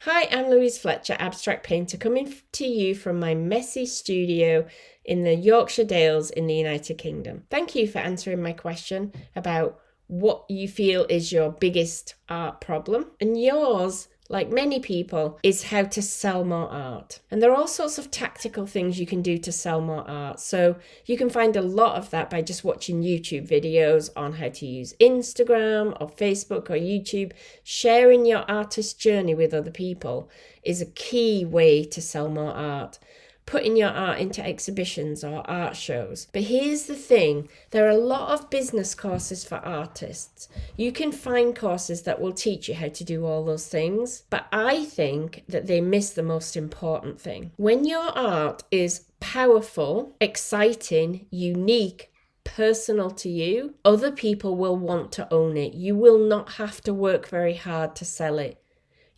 Hi, I'm Louise Fletcher, abstract painter, coming to you from my messy studio in the Yorkshire Dales in the United Kingdom. Thank you for answering my question about what you feel is your biggest art problem. And yours, like many people, is how to sell more art. And there are all sorts of tactical things you can do to sell more art. So you can find a lot of that by just watching YouTube videos on how to use Instagram or Facebook or YouTube. Sharing your artist journey with other people is a key way to sell more art. Putting your art into exhibitions or art shows. But here's the thing, there are a lot of business courses for artists. You can find courses that will teach you how to do all those things, but I think that they miss the most important thing. When your art is powerful, exciting, unique, personal to you, other people will want to own it. You will not have to work very hard to sell it.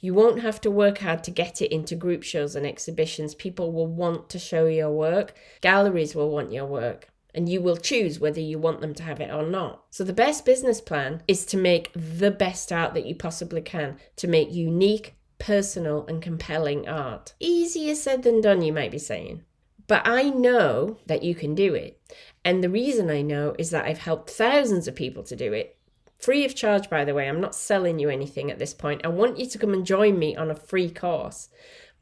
You won't have to work hard to get it into group shows and exhibitions. People will want to show your work. Galleries will want your work. And you will choose whether you want them to have it or not. So the best business plan is to make the best art that you possibly can, to make unique, personal, and compelling art. Easier said than done, you might be saying. But I know that you can do it. And the reason I know is that I've helped thousands of people to do it. Free of charge, by the way. I'm not selling you anything at this point. I want you to come and join me on a free course,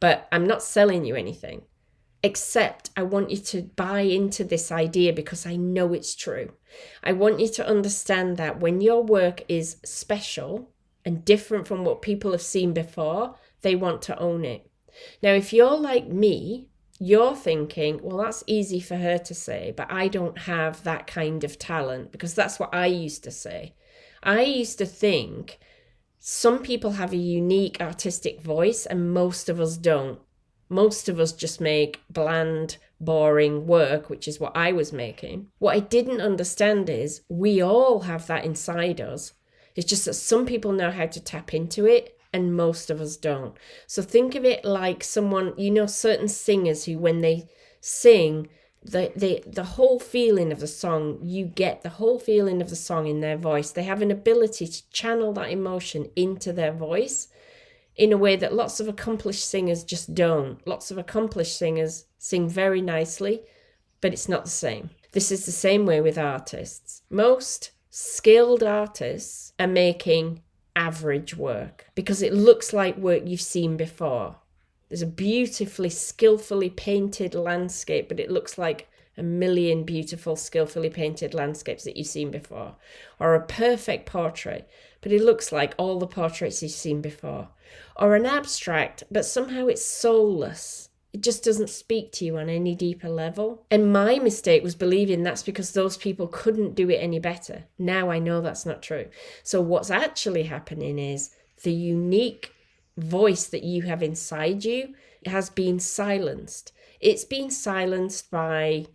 but I'm not selling you anything. Except I want you to buy into this idea because I know it's true. I want you to understand that when your work is special and different from what people have seen before, they want to own it. Now, if you're like me, you're thinking, well, that's easy for her to say, but I don't have that kind of talent, because that's what I used to say. I used to think some people have a unique artistic voice and most of us don't. Most of us just make bland, boring work, which is what I was making. What I didn't understand is we all have that inside us. It's just that some people know how to tap into it and most of us don't. So think of it like someone, certain singers who, when they sing, the whole feeling of the song, you get the whole feeling of the song in their voice. They have an ability to channel that emotion into their voice in a way that lots of accomplished singers just don't. Lots of accomplished singers sing very nicely, but it's not the same. This is the same way with artists. Most skilled artists are making average work because it looks like work you've seen before. There's a beautifully, skillfully painted landscape, but it looks like a million beautiful, skillfully painted landscapes that you've seen before. Or a perfect portrait, but it looks like all the portraits you've seen before. Or an abstract, but somehow it's soulless. It just doesn't speak to you on any deeper level. And my mistake was believing that's because those people couldn't do it any better. Now I know that's not true. So what's actually happening is the unique voice that you have inside you has been silenced. It's been silenced by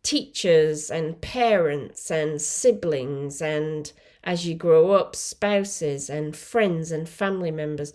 teachers and parents and siblings, and as you grow up, spouses and friends and family members,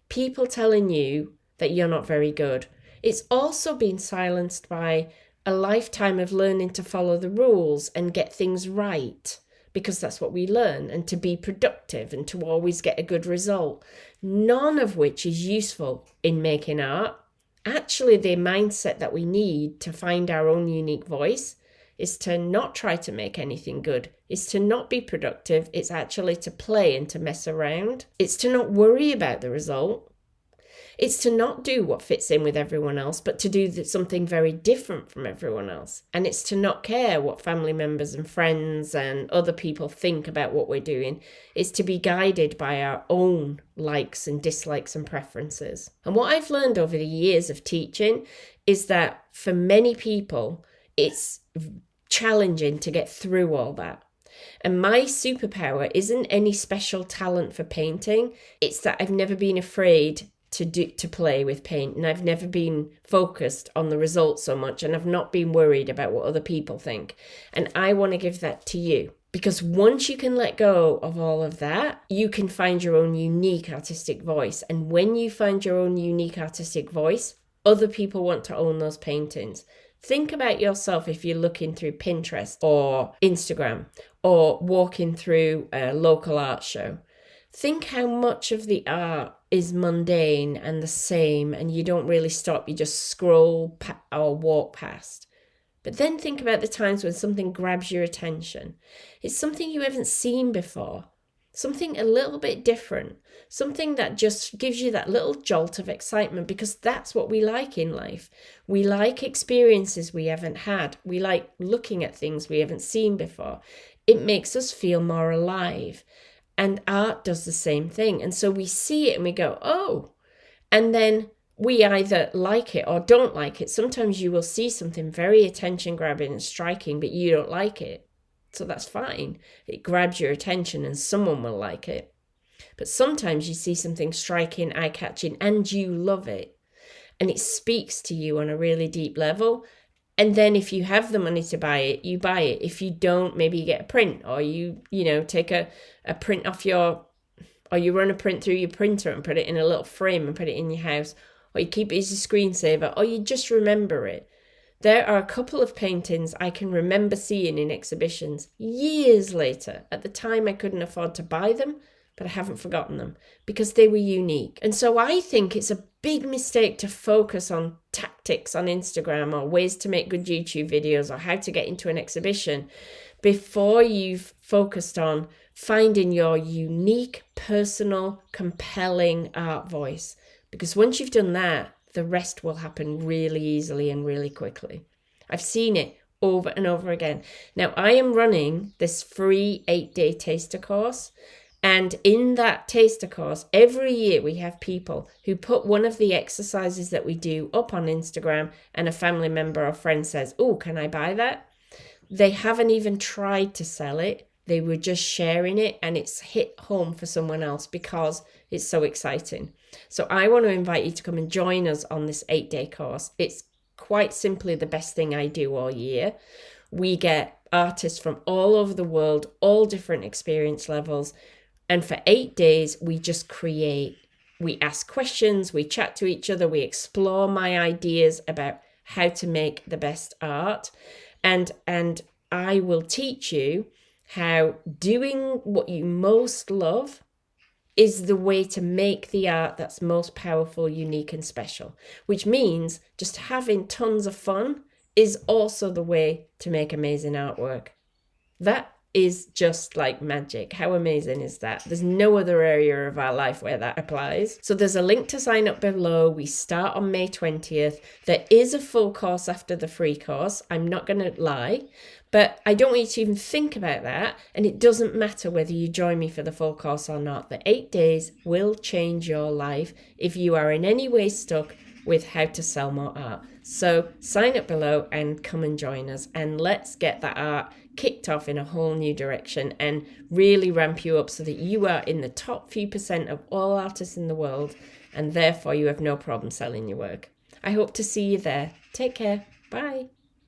people telling you that you're not very good. It's also been silenced by a lifetime of learning to follow the rules and get things right, because that's what we learn, and to be productive and to always get a good result, none of which is useful in making art. Actually, the mindset that we need to find our own unique voice is to not try to make anything good. It's to not be productive. It's actually to play and to mess around. It's to not worry about the result. It's to not do what fits in with everyone else, but to do something very different from everyone else. And it's to not care what family members and friends and other people think about what we're doing. It's to be guided by our own likes and dislikes and preferences. And what I've learned over the years of teaching is that for many people, it's challenging to get through all that. And my superpower isn't any special talent for painting. It's that I've never been afraid to play with paint, and I've never been focused on the results so much, and I've not been worried about what other people think. And I want to give that to you, because once you can let go of all of that, you can find your own unique artistic voice. And when you find your own unique artistic voice, other people want to own those paintings. Think about yourself if you're looking through Pinterest or Instagram or walking through a local art show. think how much of the art is mundane and the same, and you don't really stop, you just scroll or walk past. But then think about the times when something grabs your attention. It's something you haven't seen before, something a little bit different, something that just gives you that little jolt of excitement, because that's what we like in life. We like experiences we haven't had. We like looking at things we haven't seen before. It makes us feel more alive. And art does the same thing. And so we see it and we go, oh, and then we either like it or don't like it. Sometimes you will see something very attention grabbing and striking, but you don't like it. So that's fine. It grabs your attention and someone will like it. But sometimes you see something striking, eye-catching, and you love it. And it speaks to you on a really deep level. And then if you have the money to buy it, you buy it. If you don't, maybe you get a print, or you take a print off or you run a print through your printer and put it in a little frame and put it in your house, or you keep it as a screensaver, or you just remember it. There are a couple of paintings I can remember seeing in exhibitions years later. At the time, I couldn't afford to buy them, but I haven't forgotten them because they were unique. And so I think it's a big mistake to focus on tactics on Instagram or ways to make good YouTube videos or how to get into an exhibition before you've focused on finding your unique, personal, compelling art voice. Because once you've done that, the rest will happen really easily and really quickly. I've seen it over and over again. Now, I am running this free 8-day taster course. And in that taster course, every year we have people who put one of the exercises that we do up on Instagram, and a family member or friend says, oh, can I buy that? They haven't even tried to sell it. They were just sharing it, and it's hit home for someone else because it's so exciting. So I want to invite you to come and join us on this 8-day course. It's quite simply the best thing I do all year. We get artists from all over the world, all different experience levels. And for 8 days, we just create. We ask questions, we chat to each other, we explore my ideas about how to make the best art. And I will teach you how doing what you most love is the way to make the art that's most powerful, unique, and special. Which means just having tons of fun is also the way to make amazing artwork. That is just like magic. How amazing is that? There's no other area of our life where that applies. So there's a link to sign up below. We start on May 20th. There is a full course after the free course. I'm not going to lie, but I don't want you to even think about that. And it doesn't matter whether you join me for the full course or not. The 8 days will change your life if you are in any way stuck with how to sell more art. So sign up below and come and join us, and let's get that art kicked off in a whole new direction and really ramp you up so that you are in the top few % of all artists in the world, and therefore you have no problem selling your work. I hope to see you there. Take care. Bye.